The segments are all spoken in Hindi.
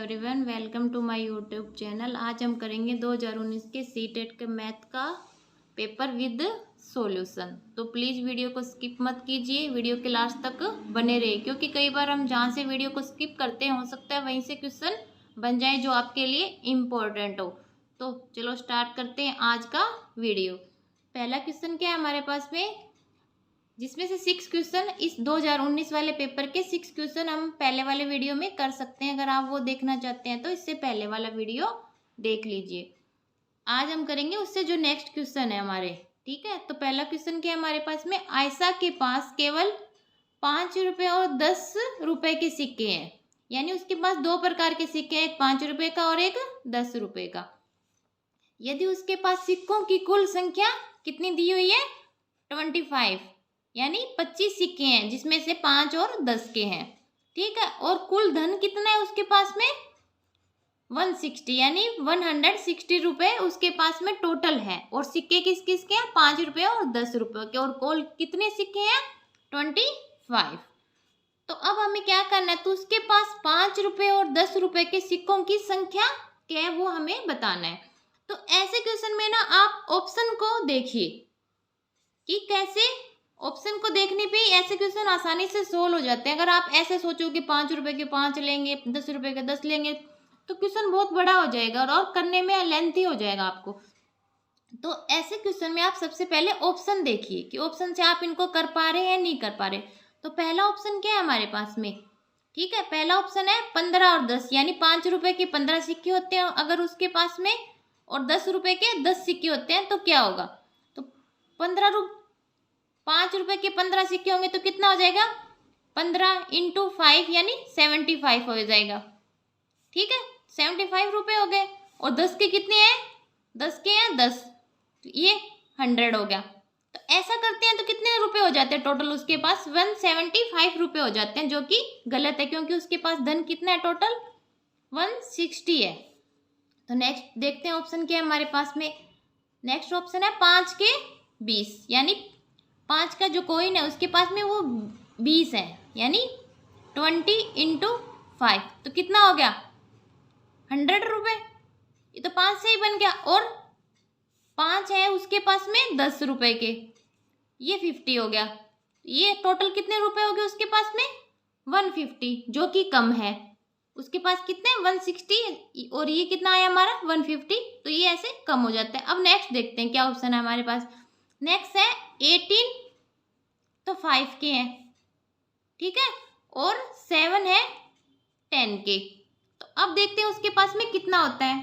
Everyone, welcome to my YouTube channel. आज हम करेंगे 2019 के सीटेट के मैथ का पेपर विद सॉल्यूशन। तो प्लीज़ वीडियो को स्किप मत कीजिए, वीडियो के लास्ट तक बने रहिए, क्योंकि कई बार हम जहाँ से वीडियो को स्किप करते हैं हो सकता है वहीं से क्वेश्चन बन जाए जो आपके लिए इम्पोर्टेंट हो। तो चलो स्टार्ट करते हैं आज का वीडियो। पहला क्वेश्चन क्या है हमारे पास में, जिसमें से 6 क्वेश्चन इस 2019 वाले पेपर के 6 क्वेश्चन हम पहले वाले वीडियो में कर सकते हैं। अगर आप वो देखना चाहते हैं तो इससे पहले वाला वीडियो देख लीजिए। आज हम करेंगे उससे जो नेक्स्ट क्वेश्चन है हमारे, ठीक है। तो पहला क्वेश्चन क्या है हमारे पास में, आयशा के पास केवल 5 रुपये और 10 रुपये के सिक्के हैं, यानी उसके पास दो प्रकार के सिक्के हैं, एक 5 रुपये का और एक 10 रुपये का। यदि उसके पास सिक्कों की कुल संख्या कितनी दी हुई है, 25, यानी 25 सिक्के हैं जिसमें से 5 और 10 के हैं, ठीक है। और कुल धन कितना है उसके पास में, 160, यानी 160 रुपये उसके पास में टोटल है। और सिक्के किस किस के हैं, 5 रुपये और 10 रुपये के। और कुल कितने सिक्के हैं, 25। तो अब हमें क्या करना है, तो उसके पास 5 रुपये और 10 रुपये के सिक्कों की संख्या क्या है वो हमें बताना है। तो ऐसे क्वेश्चन में ना आप ऑप्शन को देखिए कि कैसे, ऑप्शन को देखने पे ऐसे क्वेश्चन आसानी से सोल्व हो जाते हैं। अगर आप ऐसे सोचो कि 5 रुपये के 5 लेंगे, 10 रुपये के 10 लेंगे, तो क्वेश्चन बहुत बड़ा हो जाएगा और करने में लेंथी हो जाएगा आपको। तो ऐसे क्वेश्चन में आप सबसे पहले ऑप्शन देखिए कि ऑप्शन से आप इनको कर पा रहे हैं या नहीं कर पा रहे। तो पहला ऑप्शन क्या है हमारे पास में, ठीक है, पहला ऑप्शन है 15 और 10, यानी 5 रुपये के 15 सिक्के होते हैं अगर उसके पास में, और 10 रुपये के 10 सिक्के होते हैं, तो क्या होगा, तो 5 रुपये के 15 सिक्के होंगे तो कितना हो जाएगा, 15 × 5 यानी 75 हो जाएगा, ठीक है। 75 रुपये हो गए। और 10 के कितने हैं, 10 के हैं 10, तो ये 100 हो गया। तो ऐसा करते हैं तो कितने रुपए हो जाते हैं टोटल, उसके पास 175 रुपये हो जाते हैं, जो कि गलत है क्योंकि उसके पास धन कितना है टोटल, 160 है। तो नेक्स्ट देखते हैं ऑप्शन क्या है हमारे पास में। नेक्स्ट ऑप्शन है 5 के 20, यानी 5 का जो कॉइन है उसके पास में वो 20 है, यानी 20 × 5, तो कितना हो गया, 100 रुपये। ये तो 5 से ही बन गया। और 5 है उसके पास में 10 रुपये के, ये 50 हो गया। ये टोटल कितने रुपए हो गए उसके पास में, 150, जो कि कम है। उसके पास कितने, 160, और ये कितना आया हमारा 150, तो ये ऐसे कम हो जाता है। अब नेक्स्ट देखते हैं क्या ऑप्शन है हमारे पास। नेक्स्ट है 18, तो 5 के हैं, ठीक है, और 7 है 10 के। तो अब देखते हैं उसके पास में कितना होता है।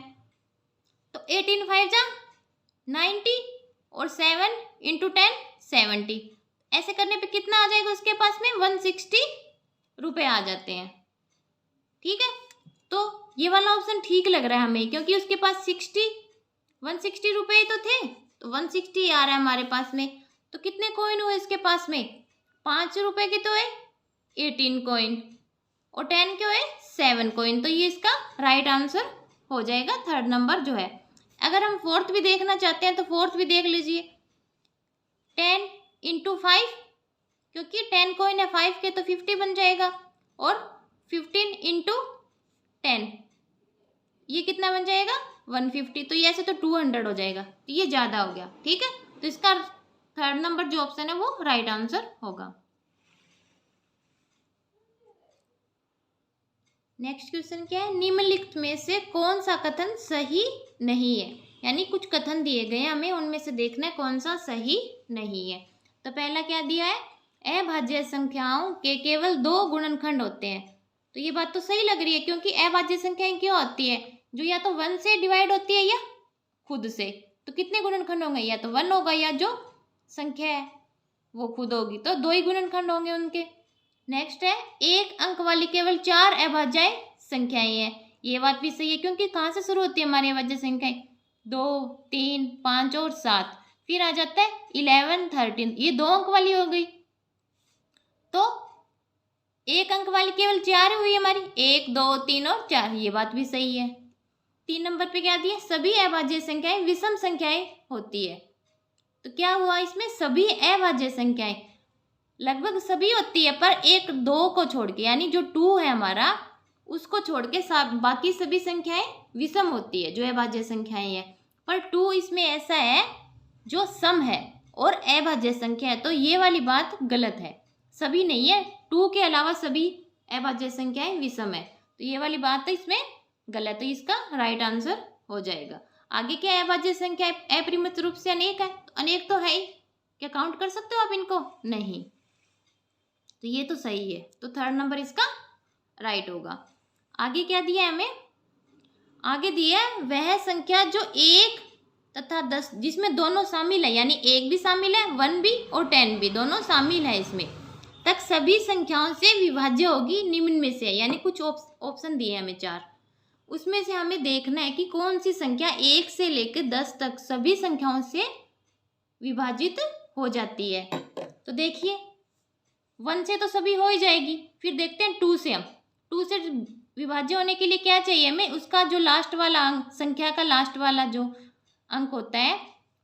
तो 18 5 जा 90, और 7 × 10 70। ऐसे करने पे कितना आ जाएगा उसके पास में, 160 रुपये आ जाते हैं, ठीक है। तो ये वाला ऑप्शन ठीक लग रहा है हमें, क्योंकि उसके पास 160 रुपये तो थे, तो 160 आ रहा है हमारे पास में। तो कितने कॉइन हुए इसके पास में, 5 रुपये के तो है 18 कॉइन, और 10 के हुए 7 कॉइन। तो ये इसका राइट आंसर हो जाएगा, थर्ड नंबर जो है। अगर हम फोर्थ भी देखना चाहते हैं तो फोर्थ भी देख लीजिए, 10 × 5, क्योंकि 10 कॉइन है 5 के, तो 50 बन जाएगा। और 15 × 10, ये कितना बन जाएगा, 150। तो ये ऐसे तो 200 हो जाएगा, तो ये ज़्यादा हो गया, ठीक है। तो इसका थर्ड नंबर जो ऑप्शन है वो राइट आंसर होगा। नेक्स्ट क्वेश्चन क्या है, निम्नलिखित में से कौन सा कथन सही नहीं है, यानी कुछ कथन दिए गए हैं, हमें उनमें से देखना है कौन सा सही नहीं है। तो पहला क्या दिया है, अभाज्य संख्याओं के केवल 2 गुणनखंड होते हैं। तो ये बात तो सही लग रही है, क्योंकि अभाज्य संख्याएं क्यों होती है, जो या तो 1 से डिवाइड होती है या खुद से। तो कितने गुणनखंड होंगे, या तो 1 होगा या जो संख्या है वो खुद होगी, तो 2 ही गुणनखंड होंगे उनके। नेक्स्ट है, एक अंक वाली केवल 4 अभाज्य संख्याएं हैं। ये बात भी सही है, क्योंकि कहाँ से शुरू होती है हमारी अभाज्य संख्याएं, 2 3 5 और 7, फिर आ जाता है 11 13, ये 2 अंक वाली हो गई। तो एक अंक वाली केवल 4 हुई हमारी, 1 2 3 और 4, ये बात भी सही है। 3 नंबर पे क्या दिया, सभी अभाज्य संख्याएं विषम संख्याएं होती है। तो क्या हुआ इसमें, सभी अभाज्य संख्याएं लगभग सभी होती है, पर 1 2 को छोड़ के, यानी जो 2 है हमारा उसको छोड़ के बाकी सभी संख्याएं विषम होती है, जो अभाज्य संख्याएं हैं। पर 2 इसमें ऐसा है जो सम है और अभाज्य संख्या है, तो ये वाली बात गलत है। सभी नहीं है, 2 के अलावा सभी अभाज्य संख्याएं विषम है, तो ये वाली बात है इसमें गलत है, इसका राइट आंसर हो जाएगा। आगे क्या है, अभाज्य संख्या अपरिमित रूप से अनेक है, तो अनेक तो है ही, क्या काउंट कर सकते हो आप इनको? नहीं, तो ये तो सही है, तो 3rd नंबर इसका राइट होगा। आगे क्या दिया है हमें? आगे दिया है वह संख्या जो 1 तथा 10 जिसमें दोनों शामिल है, यानी 1 भी शामिल है, 1 भी और 10 भी, दोनों शामिल है इसमें, तक सभी संख्याओं से विभाज्य होगी निम्न में से, यानी कुछ ऑप्शन दिए हैं हमें 4, उसमें से हमें देखना है कि कौन सी संख्या 1 से लेकर 10 तक सभी संख्याओं से विभाजित हो जाती है। तो देखिए 1 से तो सभी हो ही जाएगी, फिर देखते हैं 2 से। हम 2 से विभाज्य होने के लिए क्या चाहिए हमें? उसका जो लास्ट वाला अंक, संख्या का लास्ट वाला जो अंक होता है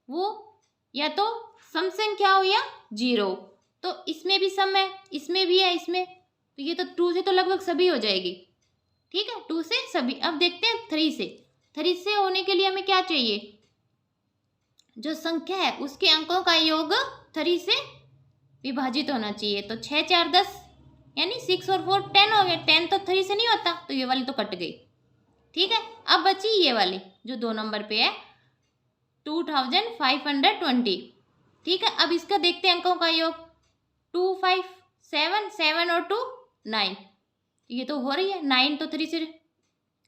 वो या तो सम संख्या हो या 0, तो इसमें भी सम है, इसमें भी है, इसमें, तो ये तो 2 से तो लगभग सभी हो जाएगी। ठीक है, 2 से सभी। अब देखते हैं 3 से। 3 से होने के लिए हमें क्या चाहिए? जो संख्या है उसके अंकों का योग 3 से विभाजित होना चाहिए, तो 6 4 10, यानी 6 और 4 10 हो गए। 10 तो 3 से नहीं होता, तो ये वाली तो कट गई। ठीक है, अब बची ये वाली जो 2 नंबर पे है, 2520। ठीक है, अब इसका देखते हैं अंकों का योग, 2 5 7 7 और 2 9, ये तो हो रही है, 9 तो 3 से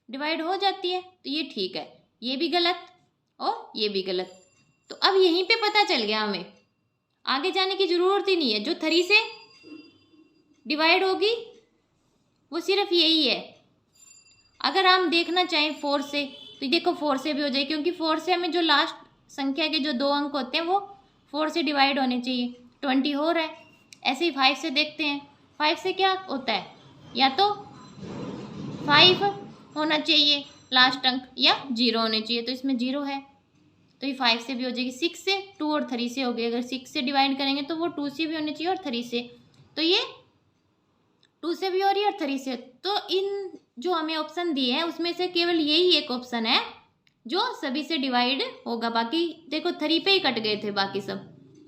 डिवाइड हो जाती है, तो ये ठीक है। ये भी गलत और ये भी गलत, तो अब यहीं पे पता चल गया हमें, आगे जाने की जरूरत ही नहीं है। जो 3 से डिवाइड होगी वो सिर्फ यही है। अगर हम देखना चाहें 4 से, तो देखो 4 से भी हो जाए, क्योंकि 4 से हमें जो लास्ट संख्या के जो 2 अंक होते हैं वो 4 से डिवाइड होने चाहिए, 20 हो रहा है। ऐसे ही 5 से देखते हैं, 5 से क्या होता है, या तो 5 होना चाहिए लास्ट अंक या 0 होने चाहिए, तो इसमें 0 है, तो ये 5 से भी हो जाएगी। 6 से, 2 और 3 से हो गई। अगर 6 से डिवाइड करेंगे तो वो 2 से भी होने चाहिए और 3 से, तो ये 2 से भी हो रही है और 3 से। तो इन जो हमें ऑप्शन दिए हैं उसमें से केवल यही एक ऑप्शन है जो सभी से डिवाइड होगा, बाकी देखो 3 पे ही कट गए थे बाकी सब,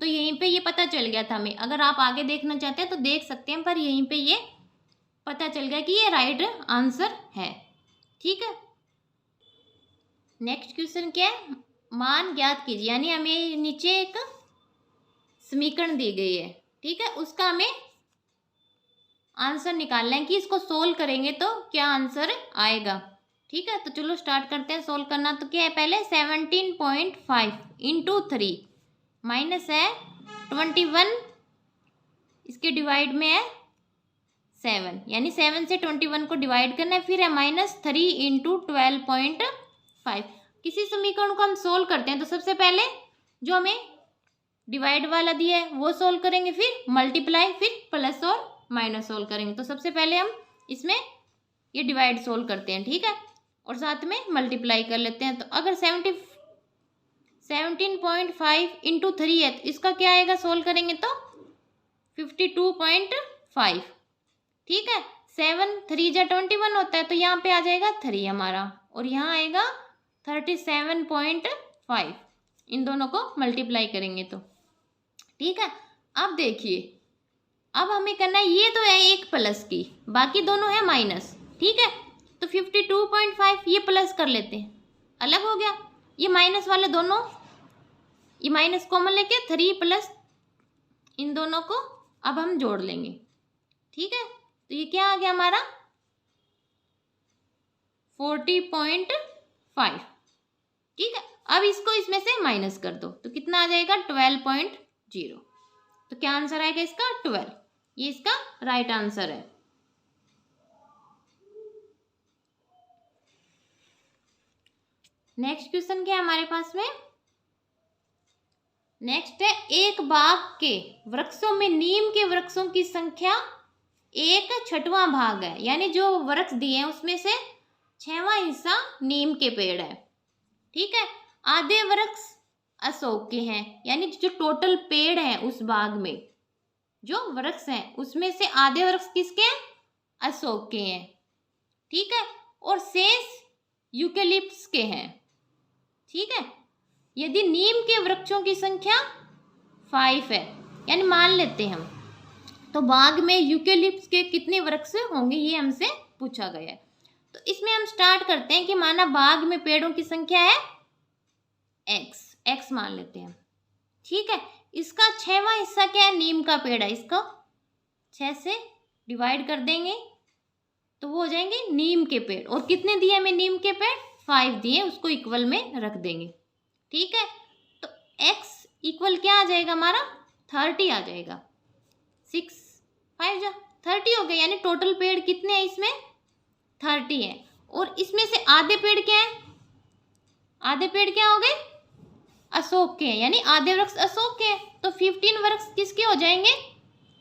तो यहीं पे ये पता चल गया था हमें। अगर आप आगे देखना चाहते हैं तो देख सकते हैं, पर यहीं पे ये पता चल गया कि ये राइट आंसर है। ठीक है, नेक्स्ट क्वेश्चन क्या है? मान ज्ञात कीजिए, यानी हमें नीचे एक समीकरण दी गई है, ठीक है, उसका हमें आंसर निकालना है कि इसको सोल्व करेंगे तो क्या आंसर आएगा। ठीक है, तो चलो स्टार्ट करते हैं सोल्व करना। तो क्या है, पहले 17.5 इंटू 3 माइनस है 21, इसके डिवाइड में है 7, यानी 7 से 21 को डिवाइड करना है, फिर है -3 इंटू 12.5। किसी समीकरण को हम सोल्व करते हैं तो सबसे पहले जो हमें डिवाइड वाला दिया है वो सोल्व करेंगे, फिर मल्टीप्लाई, फिर प्लस और माइनस सोल्व करेंगे। तो सबसे पहले हम इसमें ये डिवाइड सोल्व करते हैं, ठीक है, और साथ में मल्टीप्लाई कर लेते हैं। तो अगर 17.5 इंटू 3 है तो इसका क्या आएगा, सोल्व करेंगे तो 52.5। ठीक है, 7 3 जा 21 होता है, तो यहाँ पे आ जाएगा 3 हमारा, और यहाँ आएगा 37.5। इन दोनों को मल्टीप्लाई करेंगे तो ठीक है। अब देखिए, अब हमें करना है, ये तो है एक प्लस की, बाकी दोनों है माइनस। ठीक है, तो 52.5 ये प्लस कर लेते हैं, अलग हो गया। ये माइनस वाले दोनों, ये माइनस कॉमन लेके 3 प्लस इन दोनों को अब हम जोड़ लेंगे। ठीक है, तो ये क्या आ गया हमारा 40.5। ठीक है, अब इसको इसमें से माइनस कर दो तो कितना आ जाएगा 12.0। तो क्या आंसर आएगा इसका 12, ये इसका राइट आंसर है। नेक्स्ट क्वेश्चन क्या है हमारे पास में, नेक्स्ट है, एक बाग के वृक्षों में नीम के वृक्षों की संख्या 1/6 भाग है, यानी जो वृक्ष दिए हैं उसमें से 6वां हिस्सा नीम के पेड़ है। ठीक है, आधे वृक्ष अशोक के हैं, यानी जो टोटल पेड़ हैं उस बाग में जो वृक्ष हैं उसमें से आधे वृक्ष किसके हैं, अशोक के हैं। ठीक है, और शेष यूकेलिप्टस के हैं। ठीक है, यदि नीम के वृक्षों की संख्या 5 है, यानी मान लेते हैं हम, तो बाग में यूकेलिप्टस के कितने वृक्ष होंगे, ये हमसे पूछा गया है। तो इसमें हम स्टार्ट करते हैं कि माना बाग में पेड़ों की संख्या है x मान लेते हैं। ठीक है, इसका 6वां हिस्सा क्या है, नीम का पेड़ है, इसको 6 से डिवाइड कर देंगे तो वो हो जाएंगे नीम के पेड़। और कितने दिए हमें नीम के पेड़, 5 दिए, उसको इक्वल में रख देंगे। ठीक है, तो x इक्वल क्या आ जाएगा हमारा, 30 आ जाएगा। 6 5 जा 30 हो गए, यानी टोटल पेड़ कितने हैं इसमें, 30 है। और इसमें से आधे पेड़ क्या है, आधे पेड़ क्या हो गए, अशोक के हैं, यानी आधे वृक्ष अशोक के हैं। तो 15 वृक्ष किसके हो जाएंगे,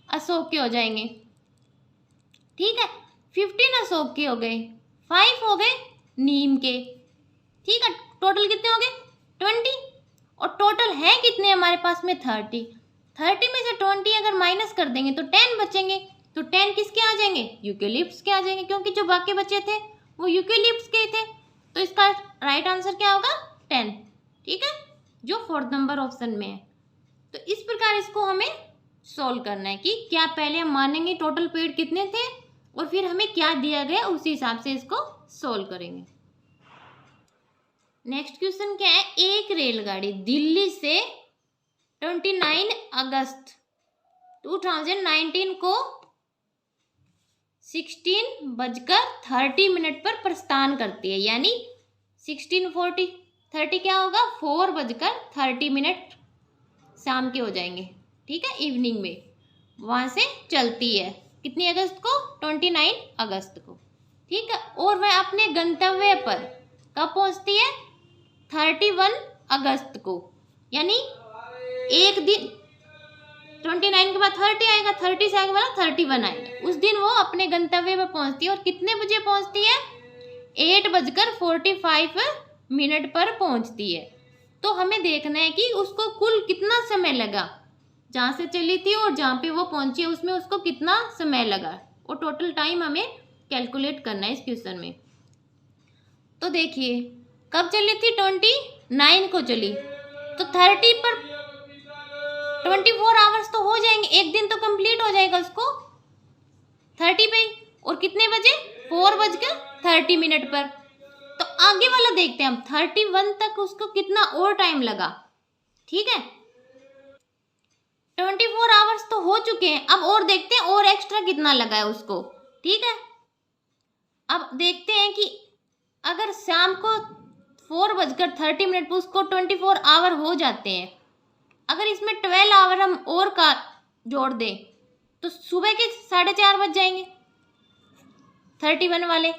अशोक के हो जाएंगे। ठीक है, 15 अशोक के हो गए, 5 हो गए नीम के। ठीक है, टोटल कितने हो गए, 20। और टोटल है कितने हमारे पास में, 30। 30 में से 20 अगर माइनस कर देंगे तो 10 बचेंगे। तो 10 किसके आ जाएंगे, यूकेलिप्टस के आ जाएंगे, क्योंकि जो बाकी बचे थे वो यूकेलिप्टस के थे। तो इसका राइट आंसर क्या होगा, 10। ठीक है, जो 4th नंबर ऑप्शन में है। तो इस प्रकार इसको हमें सॉल्व करना है कि क्या पहले हम मानेंगे टोटल पेड़ कितने थे और फिर हमें क्या दिया गया, उसी हिसाब से इसको सॉल्व करेंगे। नेक्स्ट क्वेश्चन क्या है, एक रेलगाड़ी दिल्ली से 29 अगस्त 2019 को 16:30 पर प्रस्थान करती है, यानी 16:40 30 क्या होगा, 4:30 शाम के हो जाएंगे। ठीक है, इवनिंग में वहाँ से चलती है, कितनी अगस्त को, 29 अगस्त को। ठीक है, और वह अपने गंतव्य पर कब पहुँचती है, 31 अगस्त को, यानी एक दिन 29 के बाद 30 आएगा, 30 से आगे वाला 31 आएगा, उस दिन वो अपने गंतव्य पर पहुंचती है। और कितने बजे पहुंचती है, 8:45 पर पहुंचती है। तो हमें देखना है कि उसको कुल कितना समय लगा, जहाँ से चली थी और जहाँ पे वो पहुंची है उसमें उसको कितना समय लगा, और टोटल टाइम हमें कैलकुलेट करना है इस क्वेश्चन में। तो देखिए कब चली थी, 29 को चली, तो 30 पर 24 आवर्स तो हो जाएंगे, एक दिन तो कंप्लीट हो जाएगा उसको 30 पे। और कितने बजे, 4:30 पर। तो आगे वाला देखते हैं हम, 31 तक उसको कितना और टाइम लगा। ठीक है, 24 आवर्स तो हो चुके हैं, अब और देखते हैं और एक्स्ट्रा कितना लगा है उसको। ठीक है, अब देखते हैं कि अगर शाम को 4:30 पर उसको 24 आवर हो जाते हैं, अगर इसमें 12 आवर हम और का जोड़ दें तो सुबह के 4:30 बज जाएंगे, 31 वाले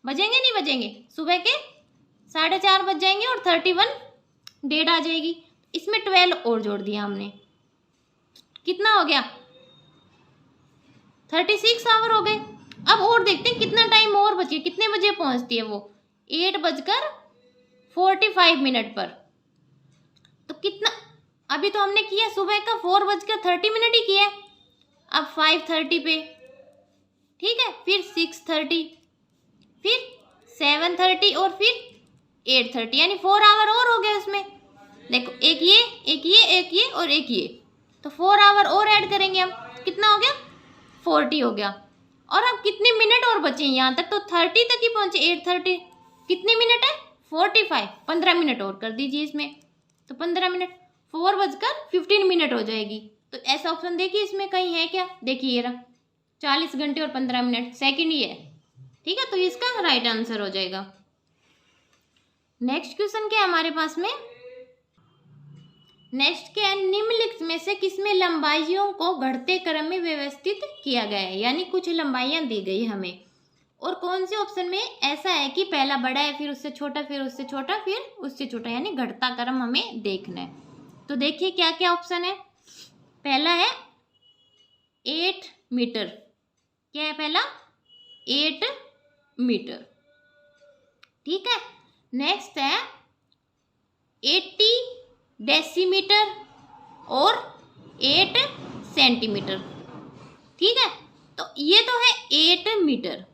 बजेंगे नहीं बजेंगे, सुबह के 4:30 बज जाएंगे और 31 डेट आ जाएगी। इसमें 12 और जोड़ दिया हमने, कितना हो गया, 36 आवर हो गए। अब और देखते हैं कितना टाइम और बचे, कितने बजे पहुंचती है वो, 8:45 पर। तो कितना, अभी तो हमने किया सुबह का 4:30 ही किया, अब 5:30 पे। ठीक है, फिर 6:30, फिर 7:30 और फिर 8:30, यानी 4 आवर और हो गए उसमें। देखो एक ये एक ये एक ये और एक ये, तो 4 आवर और ऐड करेंगे हम, कितना हो गया, 40 हो गया। और अब कितने मिनट और बचे हैं यहाँ तक, तो 30 तक ही पहुंचे, 8:30, कितने मिनट है, 45, 15 मिनट और कर दीजिए इसमें, तो 15 मिनट, 4:15 हो जाएगी। तो ऐसा ऑप्शन देखिए इसमें कहीं है क्या, देखिए ये रहा, 40 घंटे और 15 मिनट, सेकंड ही है। ठीक है, तो इसका राइट आंसर हो जाएगा। नेक्स्ट क्वेश्चन क्या है हमारे पास में, नेक्स्ट क्या है, निम्नलिखित में से किसमें लंबाइयों को घटते क्रम में व्यवस्थित किया गया है, यानी कुछ लंबाइयां दी गई हमें, और कौन से ऑप्शन में ऐसा है कि पहला बड़ा है, फिर उससे छोटा, फिर उससे छोटा, फिर उससे छोटा, यानी घटता क्रम हमें देखना है। तो देखिए क्या क्या ऑप्शन है, पहला है 8 मीटर, क्या है पहला, 8 मीटर। ठीक है, नेक्स्ट है 80 डेसीमीटर और 8 सेंटीमीटर। ठीक है, तो ये तो है 8 मीटर,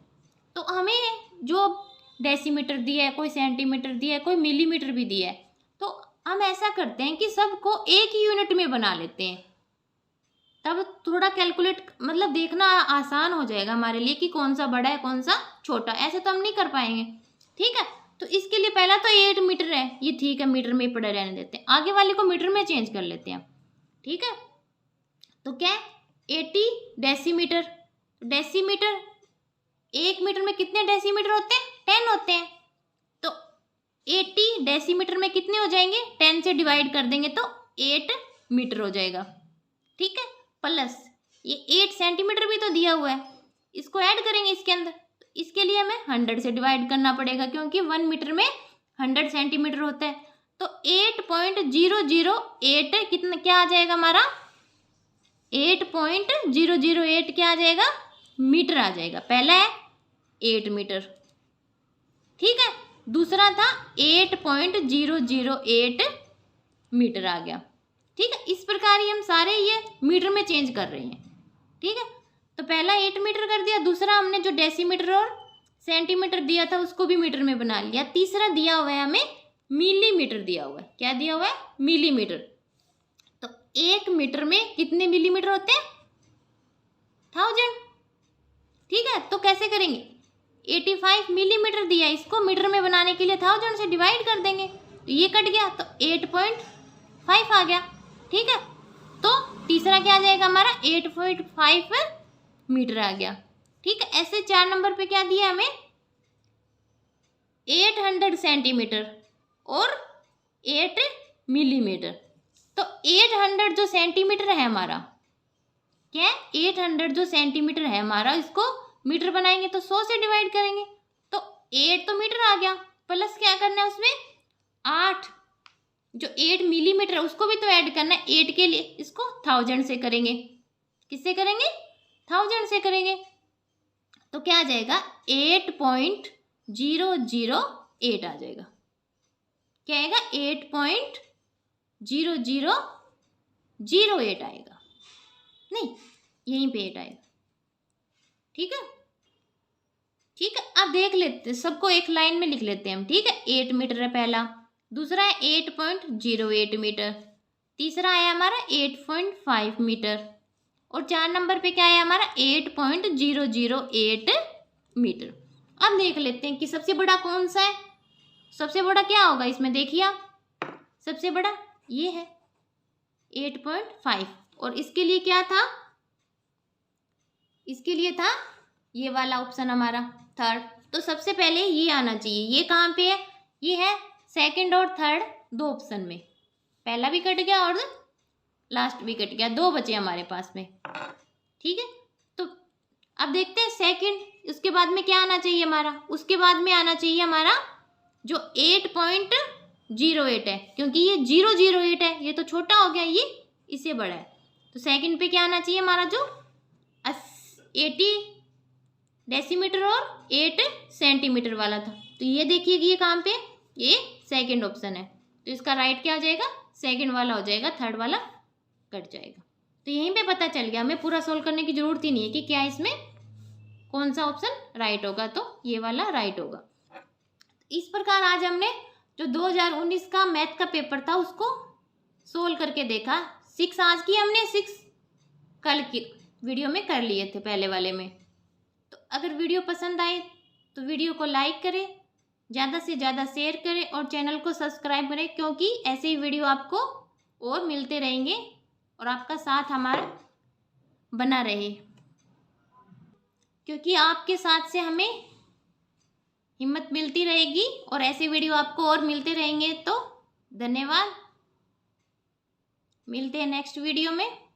तो हमें जो डेसीमीटर दिया है, कोई सेंटीमीटर दिया है, कोई मिलीमीटर भी दिया है, तो हम ऐसा करते हैं कि सबको एक ही यूनिट में बना लेते हैं, तब थोड़ा कैलकुलेट मतलब देखना आसान हो जाएगा हमारे लिए कि कौन सा बड़ा है कौन सा छोटा। ऐसे तो हम नहीं कर पाएंगे, ठीक है। तो इसके लिए पहला तो 8 मीटर है, ये ठीक है, मीटर में पड़े रहने देते हैं, आगे वाले को मीटर में चेंज कर लेते हैं, ठीक है। तो क्या है 80 डेसीमीटर। डेसीमीटर, 1 मीटर में कितने डेसीमीटर होते हैं? 10 होते हैं। तो 80 डेसीमीटर में कितने हो जाएंगे? 10 से डिवाइड कर देंगे तो 8 मीटर हो जाएगा, ठीक है। प्लस ये 8 सेंटीमीटर भी तो दिया हुआ है, इसको ऐड करेंगे इसके अंदर। तो इसके लिए हमें 100 से डिवाइड करना पड़ेगा, क्योंकि 1 मीटर में 100 सेंटीमीटर होता है। तो 8.008 कितना क्या आ जाएगा हमारा? 8.008 क्या आ जाएगा? मीटर आ जाएगा। पहला है 8 मीटर, ठीक है। दूसरा था 8.008 मीटर आ गया, ठीक है। इस प्रकार ही हम सारे ये मीटर में चेंज कर रहे हैं, ठीक है। तो पहला 8 मीटर कर दिया, दूसरा हमने जो डेसीमीटर और सेंटीमीटर दिया था उसको भी मीटर में बना लिया, तीसरा दिया हुआ है हमें मिलीमीटर दिया हुआ है। क्या दिया हुआ है? मिलीमीटर। तो 1 मीटर में कितने मिलीमीटर होते हैं? 1000, ठीक है। तो कैसे करेंगे? 85 मिलीमीटर दिया, इसको मीटर में बनाने के लिए 1000 से डिवाइड कर देंगे, तो ये कट गया, तो 8.5 आ गया, ठीक है। तो तीसरा क्या आ जाएगा हमारा? 8.5 मीटर आ गया, ठीक है। ऐसे 4 नंबर पे क्या दिया हमें? 800 सेंटीमीटर और 8 मिलीमीटर। तो 800 जो सेंटीमीटर है हमारा, क्या है? 800 जो सेंटीमीटर है हमारा, इसको मीटर बनाएंगे तो 100 से डिवाइड करेंगे, तो 8 तो मीटर आ गया, प्लस क्या करना है उसमें? 8, जो 8 मिलीमीटर है उसको भी तो ऐड करना है। 8 के लिए इसको 1000 से करेंगे। किससे करेंगे? 1000 से करेंगे। तो क्या आ जाएगा? 8.008 आ जाएगा। क्या आएगा? 8.008 आएगा, नहीं यहीं पे 8 आएगा, ठीक है। ठीक है, अब देख लेते हैं, सबको एक लाइन में लिख लेते हैं हम, ठीक है। 8 मीटर है पहला, दूसरा है 8.08 मीटर, तीसरा है हमारा 8.5 मीटर, और 4 नंबर पे क्या है हमारा? 8.008 मीटर। अब देख लेते हैं कि सबसे बड़ा कौन सा है। सबसे बड़ा क्या होगा इसमें? देखिए आप, सबसे बड़ा ये है 8.5, और इसके लिए क्या था? इसके लिए था ये वाला ऑप्शन हमारा थर्ड। तो सबसे पहले ये आना चाहिए। ये कहाँ पे है? ये है सेकंड और थर्ड दो ऑप्शन में, पहला भी कट गया और लास्ट भी कट गया, 2 बचे हमारे पास में, ठीक है। तो अब देखते हैं सेकंड, उसके बाद में क्या आना चाहिए हमारा? उसके बाद में आना चाहिए हमारा जो 8.08 है, क्योंकि ये 008 है, ये तो छोटा हो गया, ये इससे बड़ा है। तो सेकंड पे क्या आना चाहिए हमारा? जो 80 डेसीमीटर और 8 सेंटीमीटर वाला था। तो ये देखिए कि ये कहाँ पे? ये सेकंड ऑप्शन है, तो इसका राइट क्या हो जाएगा? सेकंड वाला हो जाएगा, थर्ड वाला कट जाएगा। तो यहीं पे पता चल गया, हमें पूरा सोल्व करने की जरूरत ही नहीं है कि क्या इसमें कौन सा ऑप्शन राइट होगा, तो ये वाला राइट होगा। इस प्रकार आज हमने जो 2019 का मैथ का पेपर था उसको सोल्व करके देखा। 6 आज की हमने, 6 कल की वीडियो में कर लिए थे पहले वाले में। तो अगर वीडियो पसंद आए तो वीडियो को लाइक करें, ज़्यादा से ज़्यादा शेयर करें और चैनल को सब्सक्राइब करें, क्योंकि ऐसे ही वीडियो आपको और मिलते रहेंगे और आपका साथ हमारा बना रहे, क्योंकि आपके साथ से हमें हिम्मत मिलती रहेगी और ऐसे वीडियो आपको और मिलते रहेंगे। तो धन्यवाद, मिलते हैं नेक्स्ट वीडियो में।